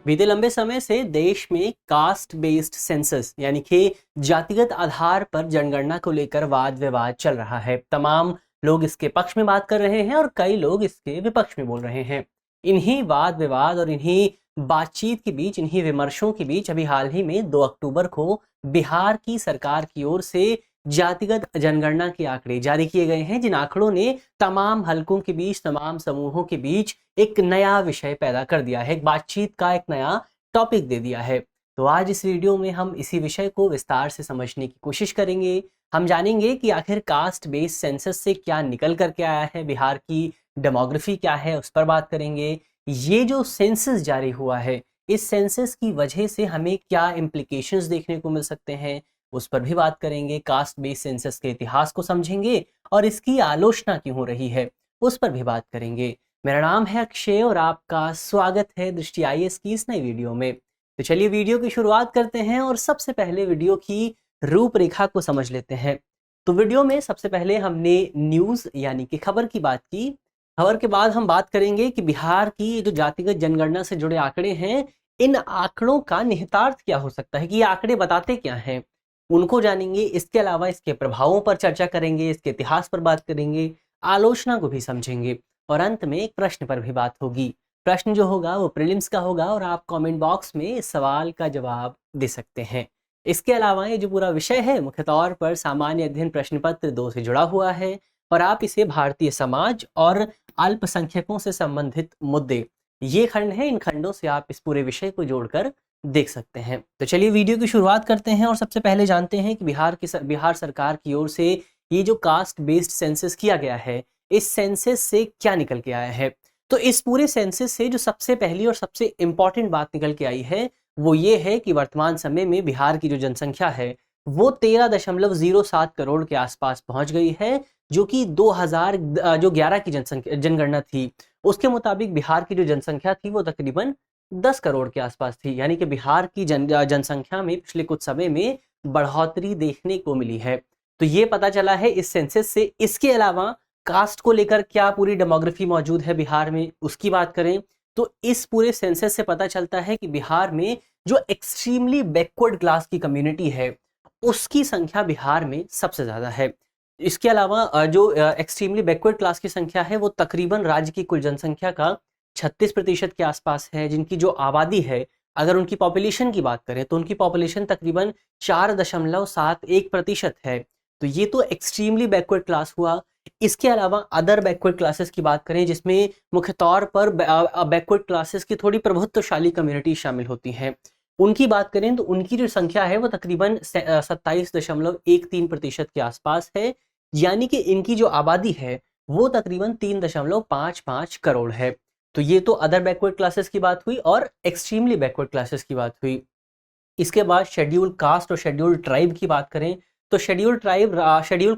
बीते लंबे समय से देश में कास्ट बेस्ड सेंसस यानी कि जातिगत आधार पर जनगणना को लेकर वाद विवाद चल रहा है। तमाम लोग इसके पक्ष में बात कर रहे हैं और कई लोग इसके विपक्ष में बोल रहे हैं। इन्हीं वाद विवाद और इन्हीं बातचीत के बीच, इन्हीं विमर्शों के बीच अभी हाल ही में 2 अक्टूबर को बिहार की सरकार की ओर से जातिगत जनगणना के आंकड़े जारी किए गए हैं, जिन आंकड़ों ने तमाम हलकों के बीच, तमाम समूहों के बीच एक नया विषय पैदा कर दिया है, एक बातचीत का एक नया टॉपिक दे दिया है। तो आज इस वीडियो में हम इसी विषय को विस्तार से समझने की कोशिश करेंगे। हम जानेंगे कि आखिर कास्ट बेस्ड सेंसस से क्या निकल करके आया है, बिहार की डेमोग्राफी क्या है, उस पर बात करेंगे। ये जो सेंसस जारी हुआ है, इस सेंसस की वजह से हमें क्या इम्प्लीकेशंस देखने को मिल सकते हैं, उस पर भी बात करेंगे। कास्ट बेस्ड सेंसस के इतिहास को समझेंगे और इसकी आलोचना क्यों हो रही है, उस पर भी बात करेंगे। मेरा नाम है अक्षय और आपका स्वागत है दृष्टि आईएएस की इस नई वीडियो में। तो चलिए वीडियो की शुरुआत करते हैं और सबसे पहले वीडियो की रूपरेखा को समझ लेते हैं। तो वीडियो में सबसे पहले हमने न्यूज़ यानी कि खबर की बात की। खबर के बाद हम बात करेंगे कि बिहार की जो जातिगत जनगणना से जुड़े आंकड़े हैं, इन आंकड़ों का निहितार्थ क्या हो सकता है, कि ये आंकड़े बताते क्या हैं, उनको जानेंगे। इसके अलावा इसके प्रभावों पर चर्चा करेंगे, इसके इतिहास पर बात करेंगे, आलोचना को भी समझेंगे और अंत में एक प्रश्न पर भी बात होगी। प्रश्न जो होगा वो प्रीलिम्स का होगा और आप कमेंट बॉक्स में इस सवाल का जवाब दे सकते हैं। इसके अलावा ये जो पूरा विषय है मुख्य तौर पर सामान्य अध्ययन प्रश्न पत्र 2 से जुड़ा हुआ है और आप इसे भारतीय समाज और अल्पसंख्यकों से संबंधित मुद्दे, ये खंड है, इन खंडों से आप इस पूरे विषय को जोड़कर देख सकते हैं। तो चलिए वीडियो की शुरुआत करते हैं और सबसे पहले जानते हैं कि बिहार सरकार की ओर से ये जो कास्ट बेस्ड सेंसस किया गया है, इस सेंसस से क्या निकल के आया है। तो इस पूरे सेंसस से जो सबसे पहली और सबसे इंपॉर्टेंट बात निकल के आई है वो ये है कि वर्तमान समय में बिहार की जो जनसंख्या है वो 13.07 करोड़ के आसपास पहुंच गई है, जो कि 2011 की जनगणना थी उसके मुताबिक बिहार की जो जनसंख्या थी वो तकरीबन 10 करोड़ के आसपास थी। यानी कि बिहार की जनसंख्या में पिछले कुछ समय में बढ़ोतरी देखने को मिली है। तो ये पता चला है इस सेंसस से। इसके अलावा कास्ट को लेकर क्या पूरी डेमोग्राफी मौजूद है बिहार में, उसकी बात करें तो इस पूरे सेंसस से पता चलता है कि बिहार में जो एक्सट्रीमली बैकवर्ड क्लास की कम्युनिटी है उसकी संख्या बिहार में सबसे ज्यादा है। इसके अलावा जो एक्सट्रीमली बैकवर्ड क्लास की संख्या है वो तकरीबन राज्य की कुल जनसंख्या का 36% के आसपास है, जिनकी जो आबादी है, अगर उनकी पॉपुलेशन की बात करें तो उनकी पॉपुलेशन तकरीबन 4.71% है। तो ये तो एक्सट्रीमली बैकवर्ड क्लास हुआ। इसके अलावा अदर बैकवर्ड क्लासेस की बात करें जिसमें मुख्य तौर पर बैकवर्ड क्लासेस की थोड़ी प्रभुत्वशाली कम्युनिटी शामिल होती हैं, उनकी बात करें तो उनकी जो संख्या है वो तकरीबन 27.13% के आसपास है। यानी कि इनकी जो आबादी है वो तकरीबन 3.55 करोड़ है। तो ये तो अदर बैकवर्ड क्लासेस की बात हुई और एक्सट्रीमली बैकवर्ड क्लासेस की बात हुई। इसके बाद शेड्यूल कास्ट और शेड्यूल ट्राइब की बात करें तो शेड्यूल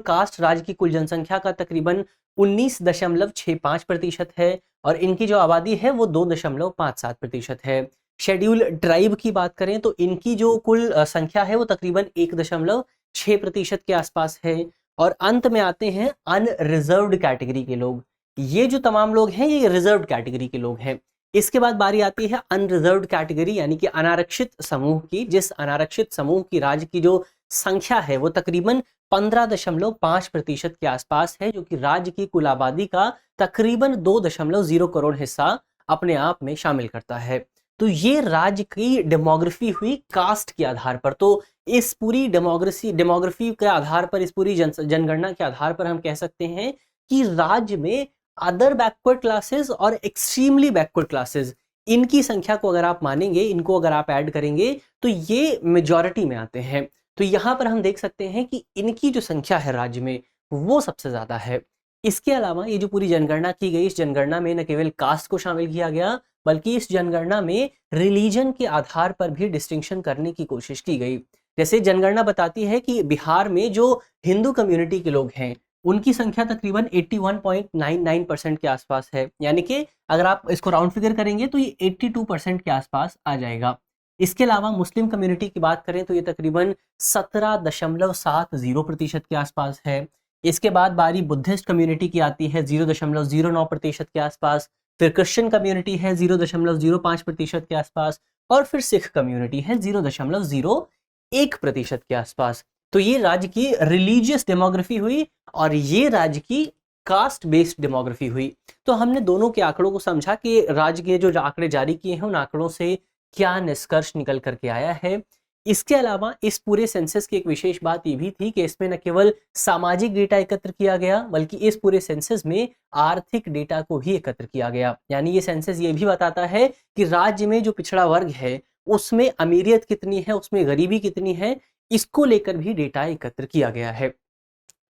कास्ट राज्य की कुल जनसंख्या का तकरीबन 19.65% है और इनकी जो आबादी है वो 2.57% है। शेड्यूल ट्राइब की बात करें तो इनकी जो कुल संख्या है वो तकरीबन 1.6% के आसपास है। और अंत में आते हैं अनरिजर्व्ड कैटेगरी के लोग। ये जो तमाम लोग हैं ये रिजर्व्ड कैटेगरी के लोग हैं। इसके बाद बारी आती है अनरिजर्व्ड कैटेगरी यानी कि अनारक्षित समूह की, जिस अनारक्षित समूह की राज्य की जो संख्या है वो तकरीबन 15.5% के आसपास है, जो कि राज्य की कुल आबादी का तकरीबन 2.0 करोड़ हिस्सा अपने आप में शामिल करता है। तो ये राज्य की डेमोग्राफी हुई कास्ट के आधार पर। तो इस पूरी डेमोग्राफी के आधार पर, इस पूरी जनगणना के आधार पर हम कह सकते हैं कि राज्य में अदर बैकवर्ड क्लासेस और एक्सट्रीमली बैकवर्ड क्लासेस, इनकी संख्या को अगर आप मानेंगे, इनको अगर आप ऐड करेंगे तो ये मेजॉरिटी में आते हैं। तो यहाँ पर हम देख सकते हैं कि इनकी जो संख्या है राज्य में वो सबसे ज्यादा है। इसके अलावा ये जो पूरी जनगणना की गई, इस जनगणना में न केवल कास्ट को शामिल किया गया बल्कि इस जनगणना में रिलीजन के आधार पर भी डिस्टिंक्शन करने की कोशिश की गई। जैसे जनगणना बताती है कि बिहार में जो हिंदू कम्युनिटी के लोग हैं उनकी संख्या तकरीबन 81.99% के आसपास है। यानी कि अगर आप इसको राउंड फिगर करेंगे तो ये 82% के आसपास आ जाएगा। इसके अलावा मुस्लिम कम्युनिटी की बात करें तो ये तकरीबन 17.70% के आसपास है। इसके बाद बारी बुद्धिस्ट कम्युनिटी की आती है 0.09% के आसपास। फिर क्रिश्चियन कम्युनिटी है 0.05% के आसपास और फिर सिख कम्युनिटी है 0.01% के आसपास। तो ये राज्य की रिलीजियस डेमोग्राफी हुई और ये राज्य की कास्ट बेस्ड डेमोग्राफी हुई। तो हमने दोनों के आंकड़ों को समझा कि राज्य के जो आंकड़े जारी किए हैं उन आंकड़ों से क्या निष्कर्ष निकल करके आया है। इसके अलावा इस पूरे सेंसस की एक विशेष बात ये भी थी कि इसमें न केवल सामाजिक डेटा एकत्र किया गया बल्कि इस पूरे सेंसस में आर्थिक डेटा को भी एकत्र किया गया। यानी ये सेंसस ये भी बताता है कि राज्य में जो पिछड़ा वर्ग है उसमें अमीरियत कितनी है, उसमें गरीबी कितनी है, इसको लेकर भी डेटा एकत्र किया गया है।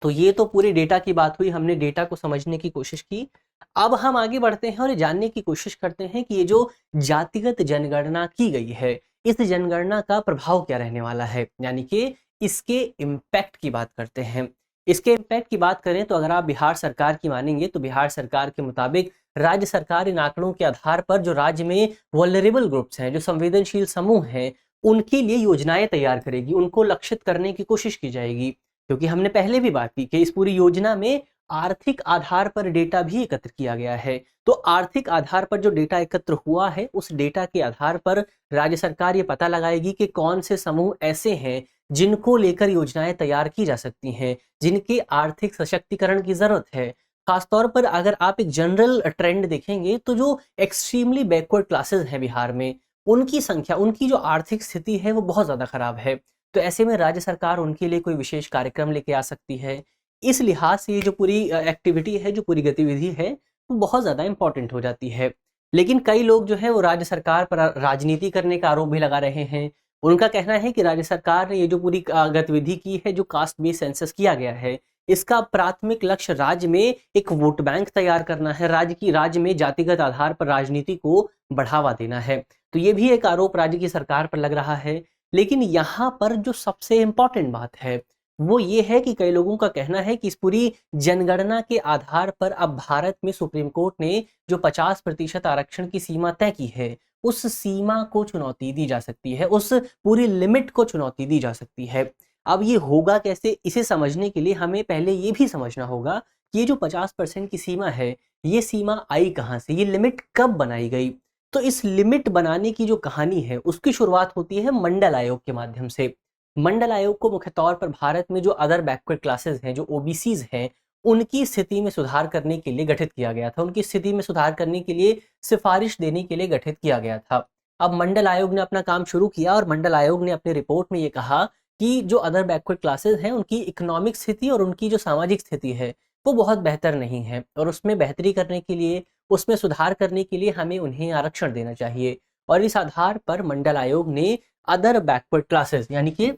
तो ये तो पूरे डेटा की बात हुई, हमने डेटा को समझने की कोशिश की। अब हम आगे बढ़ते हैं और ये जानने की कोशिश करते हैं कि ये जो जातिगत जनगणना की गई है, इस जनगणना का प्रभाव क्या रहने वाला है, यानी कि इसके इम्पैक्ट की बात करते हैं। इसके इम्पैक्ट की बात करें तो अगर आप बिहार सरकार की मानेंगे तो बिहार सरकार के मुताबिक राज्य सरकार इन आंकड़ों के आधार पर जो राज्य में वल्नरेबल ग्रुप्स हैं, जो संवेदनशील समूह हैं, उनके लिए योजनाएं तैयार करेगी, उनको लक्षित करने की कोशिश की जाएगी। क्योंकि हमने पहले भी बात की कि इस पूरी योजना में आर्थिक आधार पर डेटा भी एकत्र किया गया है। तो आर्थिक आधार पर जो डेटा एकत्र हुआ है उस डेटा के आधार पर राज्य सरकार ये पता लगाएगी कि कौन से समूह ऐसे हैं जिनको लेकर योजनाएं तैयार की जा सकती हैं, जिनके आर्थिक सशक्तिकरण की जरूरत है। खासतौर पर अगर आप एक जनरल ट्रेंड देखेंगे तो जो एक्सट्रीमली बैकवर्ड क्लासेस हैं बिहार में, उनकी संख्या, उनकी जो आर्थिक स्थिति है वो बहुत ज्यादा खराब है। तो ऐसे में राज्य सरकार उनके लिए कोई विशेष कार्यक्रम लेके आ सकती है। इस लिहाज से ये जो पूरी एक्टिविटी है, जो पूरी गतिविधि है, वो बहुत ज़्यादा इम्पोर्टेंट हो जाती है। लेकिन कई लोग जो है वो राज्य सरकार पर राजनीति करने का आरोप भी लगा रहे हैं। उनका कहना है कि राज्य सरकार ने ये जो पूरी गतिविधि की है, जो कास्ट बेस्ड सेंसस किया गया है, इसका प्राथमिक लक्ष्य राज्य में एक वोट बैंक तैयार करना है, राज्य में जातिगत आधार पर राजनीति को बढ़ावा देना है। तो ये भी एक आरोप राज्य की सरकार पर लग रहा है। लेकिन यहाँ पर जो सबसे इम्पोर्टेंट बात है वो ये है कि कई लोगों का कहना है कि इस पूरी जनगणना के आधार पर अब भारत में सुप्रीम कोर्ट ने जो 50% आरक्षण की सीमा तय की है, उस सीमा को चुनौती दी जा सकती है, उस पूरी लिमिट को चुनौती दी जा सकती है। अब ये होगा कैसे, इसे समझने के लिए हमें पहले ये भी समझना होगा कि ये जो 50% की सीमा है, ये सीमा आई कहाँ से, ये लिमिट कब बनाई गई। तो इस लिमिट बनाने की जो कहानी है उसकी शुरुआत होती है मंडल आयोग के माध्यम से। मंडल आयोग को मुख्य तौर पर भारत में जो अदर बैकवर्ड क्लासेस हैं, जो ओबीसीज हैं, उनकी स्थिति में सुधार करने के लिए गठित किया गया था, उनकी स्थिति में सुधार करने के लिए सिफारिश देने के लिए गठित किया गया था। अब मंडल आयोग ने अपना काम शुरू किया और मंडल आयोग ने अपनी रिपोर्ट में ये कहा कि जो अदर बैकवर्ड क्लासेस हैं उनकी इकोनॉमिक स्थिति और उनकी जो सामाजिक स्थिति है वो बहुत बेहतर नहीं है, और उसमें बेहतरी करने के लिए, उसमें सुधार करने के लिए हमें उन्हें आरक्षण देना चाहिए। और इस आधार पर मंडल आयोग ने अदर बैकवर्ड क्लासेस यानी कि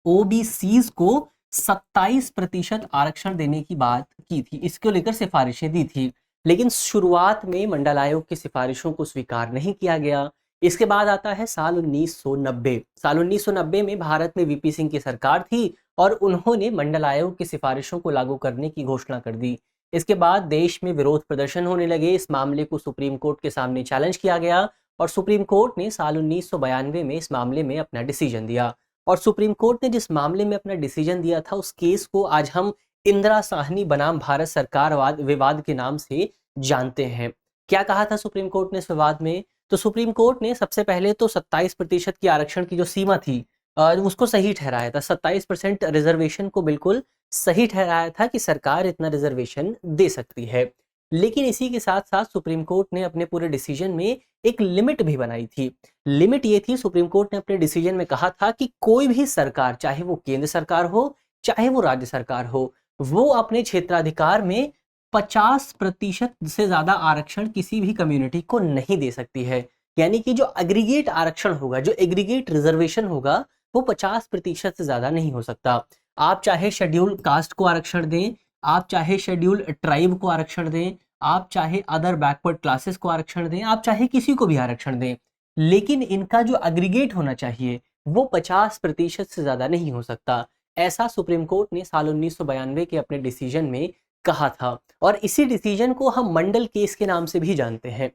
ओबीसीज को 27% आरक्षण देने की बात की थी, इसको लेकर सिफारिशें दी थी। लेकिन शुरुआत में मंडल आयोग की सिफारिशों को स्वीकार नहीं किया गया। इसके बाद आता है साल 1990। साल 1990 में भारत में वीपी सिंह की सरकार थी और उन्होंने मंडल आयोग की सिफारिशों को लागू करने की घोषणा कर दी। इसके बाद देश में विरोध प्रदर्शन होने लगे, इस मामले को सुप्रीम कोर्ट के सामने चैलेंज किया गया और सुप्रीम कोर्ट ने साल 1992 में इस मामले में अपना डिसीजन दिया। और सुप्रीम कोर्ट ने जिस मामले में अपना डिसीजन दिया था उस केस को आज हम इंदिरा साहनी बनाम भारत सरकार विवाद के नाम से जानते हैं। क्या कहा था सुप्रीम कोर्ट ने इस विवाद में? तो सुप्रीम कोर्ट ने सबसे पहले तो 27% की आरक्षण की जो सीमा थी उसको सही ठहराया था। 27% रिजर्वेशन को बिल्कुल सही ठहराया था कि सरकार इतना रिजर्वेशन दे सकती है। लेकिन इसी के साथ साथ सुप्रीम कोर्ट ने अपने पूरे डिसीजन में एक लिमिट भी बनाई थी। लिमिट ये थी, सुप्रीम कोर्ट ने अपने डिसीजन में कहा था कि कोई भी सरकार, चाहे वो केंद्र सरकार हो चाहे वो राज्य सरकार हो, वो अपने क्षेत्राधिकार में 50% से ज्यादा आरक्षण किसी भी कम्युनिटी को नहीं दे सकती है। यानी कि जो एग्रीगेट आरक्षण होगा, जो एग्रीगेट रिजर्वेशन होगा, वो 50% से ज्यादा नहीं हो सकता। आप चाहे शेड्यूल कास्ट को आरक्षण दें, आप चाहे शेड्यूल ट्राइब को आरक्षण दें, आप चाहे अदर बैकवर्ड क्लासेस को आरक्षण दें, आप चाहे किसी को भी आरक्षण दें, लेकिन इनका जो एग्रीगेट होना चाहिए वो 50% से ज्यादा नहीं हो सकता। ऐसा सुप्रीम कोर्ट ने साल 1992 के अपने डिसीजन में कहा था और इसी डिसीजन को हम मंडल केस के नाम से भी जानते हैं।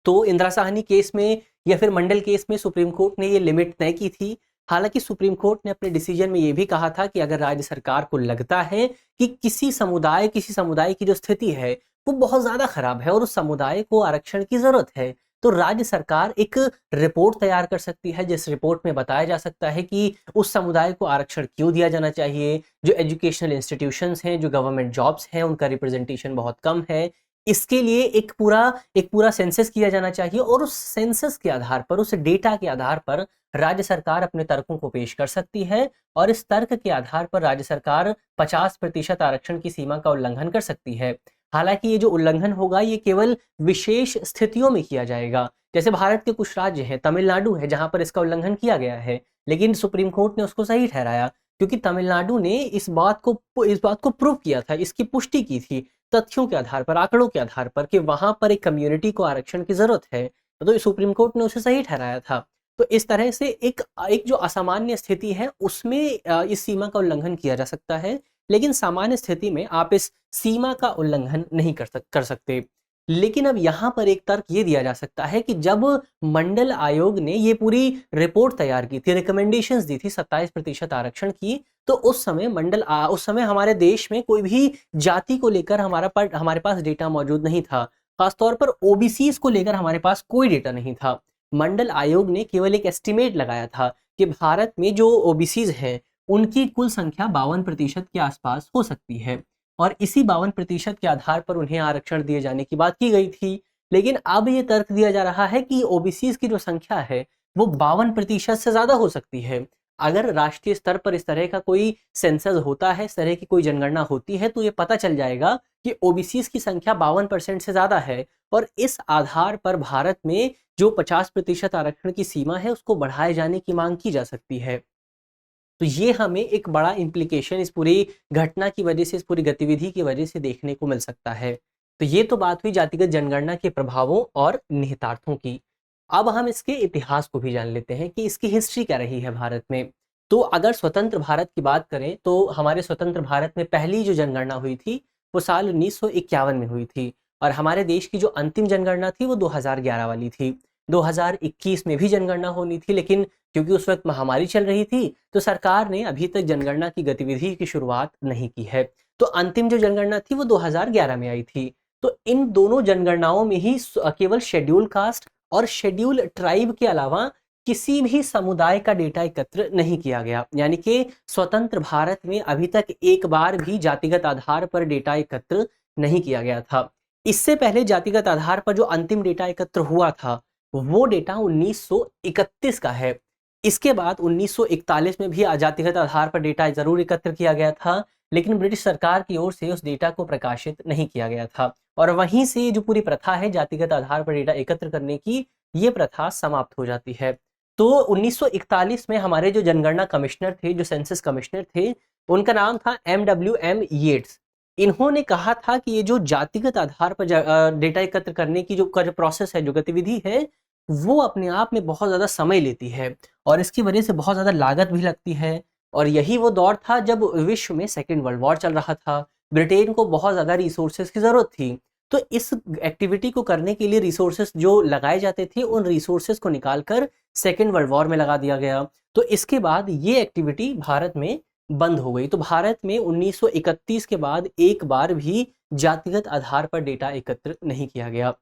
तो इंदिरा साहनी केस में या फिर मंडल केस में सुप्रीम कोर्ट ने ये लिमिट तय की थी। हालांकि सुप्रीम कोर्ट ने अपने डिसीजन में ये भी कहा था कि अगर राज्य सरकार को लगता है कि किसी समुदाय की जो स्थिति है वो बहुत ज्यादा खराब है और उस समुदाय को आरक्षण की जरूरत है, तो राज्य सरकार एक रिपोर्ट तैयार कर सकती है, जिस रिपोर्ट में बताया जा सकता है कि उस समुदाय को आरक्षण क्यों दिया जाना चाहिए, जो एजुकेशनल इंस्टीट्यूशंस हैं, जो गवर्नमेंट जॉब्स हैं, उनका रिप्रेजेंटेशन बहुत कम है। इसके लिए एक पूरा सेंसस किया जाना चाहिए और उस सेंसस के आधार पर, उस डेटा के आधार पर राज्य सरकार अपने तर्कों को पेश कर सकती है और इस तर्क के आधार पर राज्य सरकार 50% आरक्षण की सीमा का उल्लंघन कर सकती है। हालांकि ये जो उल्लंघन होगा ये केवल विशेष स्थितियों में किया जाएगा। जैसे भारत के कुछ राज्य हैं, तमिलनाडु है, जहां पर इसका उल्लंघन किया गया है, लेकिन सुप्रीम कोर्ट ने उसको सही ठहराया, क्योंकि तमिलनाडु ने इस बात को प्रूव किया था, इसकी पुष्टि की थी तथ्यों के आधार पर, आंकड़ों के आधार पर, कि वहां पर एक कम्युनिटी को आरक्षण की जरूरत है। तो सुप्रीम कोर्ट ने उसे सही ठहराया था। तो इस तरह से एक एक जो असामान्य स्थिति है उसमें इस सीमा का उल्लंघन किया जा सकता है, लेकिन सामान्य स्थिति में आप इस सीमा का उल्लंघन नहीं कर सकते। लेकिन अब यहाँ पर एक तर्क ये दिया जा सकता है कि जब मंडल आयोग ने ये पूरी रिपोर्ट तैयार की थी, रिकमेंडेशंस दी थी 27% आरक्षण की, तो उस समय हमारे देश में कोई भी जाति को लेकर हमारे पास डेटा मौजूद नहीं था। खासतौर पर ओबीसीज को लेकर हमारे पास कोई डेटा नहीं था। मंडल आयोग ने केवल एक एस्टिमेट लगाया था कि भारत में जो ओबीसीज हैं उनकी कुल संख्या 52% के आसपास हो सकती है, और इसी 52% के आधार पर उन्हें आरक्षण दिए जाने की बात की गई थी। लेकिन अब ये तर्क दिया जा रहा है कि ओबीसीज की जो संख्या है वो 52% से ज्यादा हो सकती है। अगर राष्ट्रीय स्तर पर इस तरह का कोई सेंसस होता है, इस तरह की कोई जनगणना होती है, तो ये पता चल जाएगा कि ओबीसीज की संख्या 52% से ज्यादा है, और इस आधार पर भारत में जो 50% आरक्षण की सीमा है उसको बढ़ाए जाने की मांग की जा सकती है। तो ये हमें एक बड़ा इम्प्लीकेशन इस पूरी घटना की वजह से, इस पूरी गतिविधि की वजह से देखने को मिल सकता है। तो ये तो बात हुई जातिगत जनगणना के प्रभावों और निहितार्थों की। अब हम इसके इतिहास को भी जान लेते हैं कि इसकी हिस्ट्री क्या रही है भारत में। तो अगर स्वतंत्र भारत की बात करें तो हमारे स्वतंत्र भारत में पहली जो जनगणना हुई थी वो साल 1951 में हुई थी, और हमारे देश की जो अंतिम जनगणना थी वो 2011 वाली थी। 2021 में भी जनगणना होनी थी, लेकिन क्योंकि उस वक्त महामारी चल रही थी तो सरकार ने अभी तक जनगणना की गतिविधि की शुरुआत नहीं की है। तो अंतिम जो जनगणना थी वो 2011 में आई थी। तो इन दोनों जनगणनाओं में ही केवल शेड्यूल कास्ट और शेड्यूल ट्राइब के अलावा किसी भी समुदाय का डेटा एकत्र नहीं किया गया। यानी कि स्वतंत्र भारत में अभी तक एक बार भी जातिगत आधार पर डेटा एकत्र नहीं किया गया था। इससे पहले जातिगत आधार पर जो अंतिम डेटा एकत्र हुआ था वो डेटा 1931 का है। इसके बाद 1941 में भी जातिगत आधार पर डेटा जरूर एकत्र किया गया था, लेकिन ब्रिटिश सरकार की ओर से उस डेटा को प्रकाशित नहीं किया गया था, और वहीं से जो पूरी प्रथा है जातिगत आधार पर डेटा एकत्र करने की, ये प्रथा समाप्त हो जाती है। तो 1941 में हमारे जो जनगणना कमिश्नर थे, जो सेंसस कमिश्नर थे, उनका नाम था MWM येट्स। इन्होंने कहा था कि ये जो जातिगत आधार पर डेटा एकत्र करने की जो प्रोसेस है, जो गतिविधि है, वो अपने आप में बहुत ज़्यादा समय लेती है और इसकी वजह से बहुत ज़्यादा लागत भी लगती है। और यही वो दौर था जब विश्व में सेकेंड वर्ल्ड वॉर चल रहा था। ब्रिटेन को बहुत ज़्यादा रिसोर्सेज की ज़रूरत थी, तो इस एक्टिविटी को करने के लिए रिसोर्सेज जो लगाए जाते थे उन रिसोर्सेज को निकालकर सेकेंड वर्ल्ड वॉर में लगा दिया गया। तो इसके बाद ये एक्टिविटी भारत में बंद हो गई। तो भारत में 1931 के बाद एक बार भी जातिगत आधार पर डेटा एकत्र नहीं किया गया।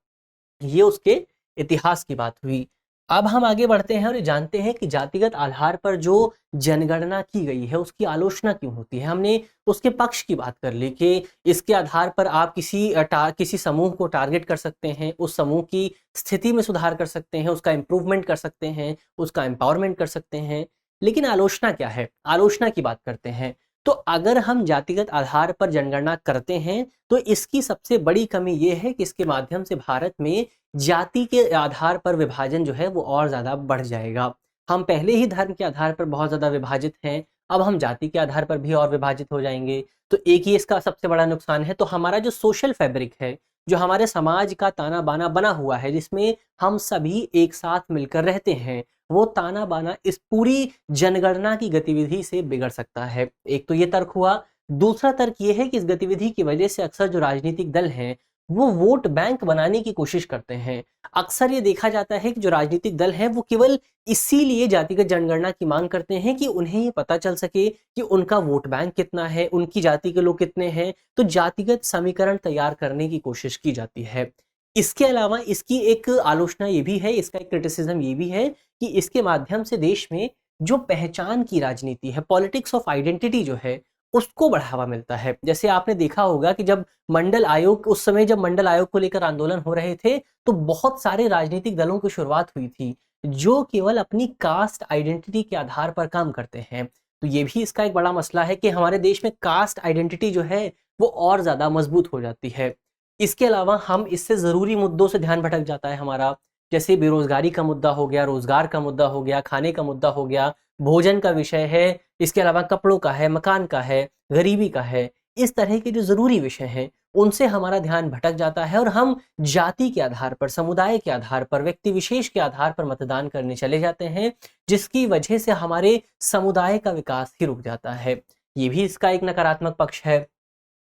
ये उसके इतिहास की बात हुई। अब हम आगे बढ़ते हैं और जानते हैं कि जातिगत आधार पर जो जनगणना की गई है उसकी आलोचना क्यों होती है। हमने उसके पक्ष की बात कर ली कि इसके आधार पर आप किसी समूह को टारगेट कर सकते हैं, उस समूह की स्थिति में सुधार कर सकते हैं, उसका इम्प्रूवमेंट कर सकते हैं, उसका एम्पावरमेंट कर सकते हैं। लेकिन आलोचना क्या है, आलोचना की बात करते हैं। तो अगर हम जातिगत आधार पर जनगणना करते हैं तो इसकी सबसे बड़ी कमी ये है कि इसके माध्यम से भारत में जाति के आधार पर विभाजन जो है वो और ज़्यादा बढ़ जाएगा। हम पहले ही धर्म के आधार पर बहुत ज़्यादा विभाजित हैं, अब हम जाति के आधार पर भी और विभाजित हो जाएंगे। तो एक ही इसका सबसे बड़ा नुकसान है। तो हमारा जो सोशल फैब्रिक है, जो हमारे समाज का ताना बाना बना हुआ है, जिसमें हम सभी एक साथ मिलकर रहते हैं, वो ताना बाना इस पूरी जनगणना की गतिविधि से बिगड़ सकता है। एक तो ये तर्क हुआ। दूसरा तर्क ये है कि इस गतिविधि की वजह से अक्सर जो राजनीतिक दल हैं वो वोट बैंक बनाने की कोशिश करते हैं। अक्सर ये देखा जाता है कि जो राजनीतिक दल हैं वो केवल इसीलिए जातिगत जनगणना की मांग करते हैं कि उन्हें ये पता चल सके कि उनका वोट बैंक कितना है, उनकी जाति के लोग कितने हैं। तो जातिगत समीकरण तैयार करने की कोशिश की जाती है। इसके अलावा इसकी एक आलोचना ये भी है, इसका एक क्रिटिसिज्म ये भी है कि इसके माध्यम से देश में जो पहचान की राजनीति है, पॉलिटिक्स ऑफ आइडेंटिटी जो है, उसको बढ़ावा मिलता है। जैसे आपने देखा होगा कि जब मंडल आयोग, उस समय जब मंडल आयोग को लेकर आंदोलन हो रहे थे, तो बहुत सारे राजनीतिक दलों की शुरुआत हुई थी, जो केवल अपनी कास्ट आइडेंटिटी के आधार पर काम करते हैं। तो ये भी इसका एक बड़ा मसला है कि हमारे देश में कास्ट आइडेंटिटी जो है, वो और ज़्यादा मजबूत हो जाती है। इसके अलावा हम इससे ज़रूरी मुद्दों से ध्यान भटक जाता है हमारा, जैसे बेरोज़गारी का मुद्दा हो गया, रोज़गार का मुद्दा हो गया, खाने का मुद्दा हो गया, भोजन का विषय है, इसके अलावा कपड़ों का है, मकान का है, गरीबी का है। इस तरह के जो ज़रूरी विषय हैं, उनसे हमारा ध्यान भटक जाता है और हम जाति के आधार पर, समुदाय के आधार पर, व्यक्ति विशेष के आधार पर मतदान करने चले जाते हैं, जिसकी वजह से हमारे समुदाय का विकास ही रुक जाता है। ये भी इसका एक नकारात्मक पक्ष है।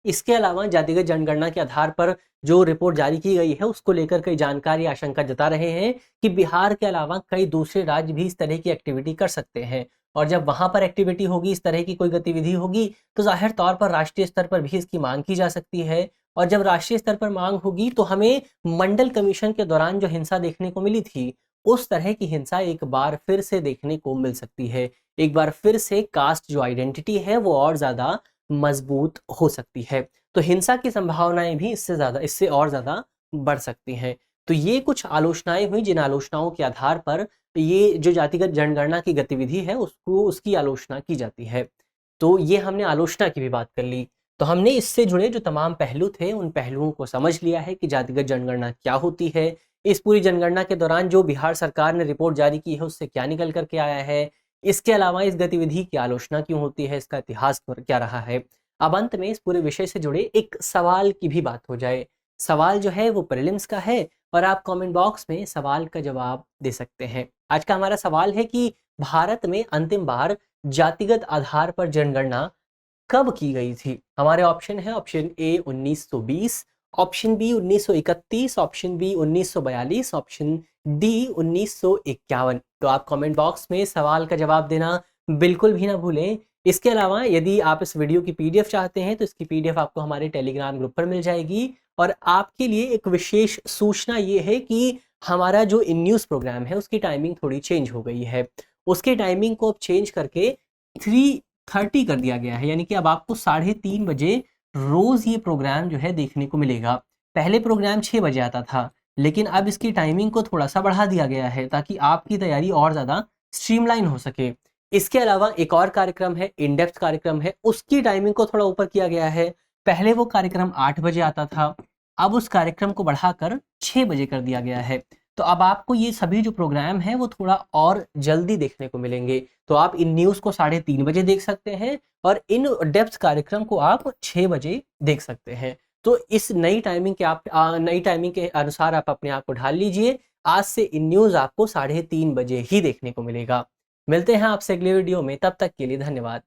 इसके अलावा जातिगत जनगणना के आधार पर जो रिपोर्ट जारी की गई है, उसको लेकर कई जानकारी आशंका जता रहे हैं कि बिहार के अलावा कई दूसरे राज्य भी इस तरह की एक्टिविटी कर सकते हैं, और जब वहां पर एक्टिविटी होगी, इस तरह की कोई गतिविधि होगी, तो जाहिर तौर पर राष्ट्रीय स्तर पर भी इसकी मांग की जा सकती है। और जब राष्ट्रीय स्तर पर मांग होगी, तो हमें मंडल कमीशन के दौरान जो हिंसा देखने को मिली थी, उस तरह की हिंसा एक बार फिर से देखने को मिल सकती है। एक बार फिर से कास्ट जो आइडेंटिटी है, वो और ज्यादा मजबूत हो सकती है। तो हिंसा की संभावनाएं भी इससे और ज़्यादा बढ़ सकती हैं। तो ये कुछ आलोचनाएं हुई, जिन आलोचनाओं के आधार पर ये जो जातिगत जनगणना की गतिविधि है, उसकी आलोचना की जाती है। तो ये हमने आलोचना की भी बात कर ली। तो हमने इससे जुड़े जो तमाम पहलू थे, उन पहलुओं को समझ लिया है कि जातिगत जनगणना क्या होती है। इस पूरी जनगणना के दौरान जो बिहार सरकार ने रिपोर्ट जारी की है, उससे क्या निकल कर के आया है। इसके अलावा इस गतिविधि की आलोचना क्यों होती है, इसका इतिहास क्या रहा है। अब अंत में इस पूरे विषय से जुड़े एक सवाल की भी बात हो जाए। सवाल जो है वो प्रीलिम्स का है, और आप कमेंट बॉक्स में सवाल का जवाब दे सकते हैं। आज का हमारा सवाल है कि भारत में अंतिम बार जातिगत आधार पर जनगणना कब की गई थी। हमारे ऑप्शन है, option A 1920, option B 1931, option B 1942, option D 1951। तो आप कमेंट बॉक्स में सवाल का जवाब देना बिल्कुल भी ना भूलें। इसके अलावा यदि आप इस वीडियो की पीडीएफ चाहते हैं, तो इसकी पीडीएफ आपको हमारे टेलीग्राम ग्रुप पर मिल जाएगी। और आपके लिए एक विशेष सूचना ये है कि हमारा जो इन न्यूज़ प्रोग्राम है, उसकी टाइमिंग थोड़ी चेंज हो गई है। उसके टाइमिंग को अब चेंज करके 3:30 कर दिया गया है, यानी कि अब आपको 3:30 बजे रोज ये प्रोग्राम जो है देखने को मिलेगा। पहले प्रोग्राम 6 बजे आता था, लेकिन अब इसकी टाइमिंग को थोड़ा सा बढ़ा दिया गया है, ताकि आपकी तैयारी और ज़्यादा स्ट्रीमलाइन हो सके। इसके अलावा एक और कार्यक्रम है, इन डेप्थ कार्यक्रम है, उसकी टाइमिंग को थोड़ा ऊपर किया गया है। पहले वो कार्यक्रम 8 बजे आता था, अब उस कार्यक्रम को बढ़ाकर 6 बजे कर दिया गया है। तो अब आपको ये सभी जो प्रोग्राम है, वो थोड़ा और जल्दी देखने को मिलेंगे। तो आप इन न्यूज़ को 3:30 बजे देख सकते हैं, और इन डेप्थ कार्यक्रम को आप 6 बजे देख सकते हैं। तो इस नई टाइमिंग के अनुसार आप अपने आप को ढाल लीजिए। आज से इन न्यूज़ आपको 3:30 बजे ही देखने को मिलेगा। मिलते हैं आपसे अगले वीडियो में, तब तक के लिए धन्यवाद।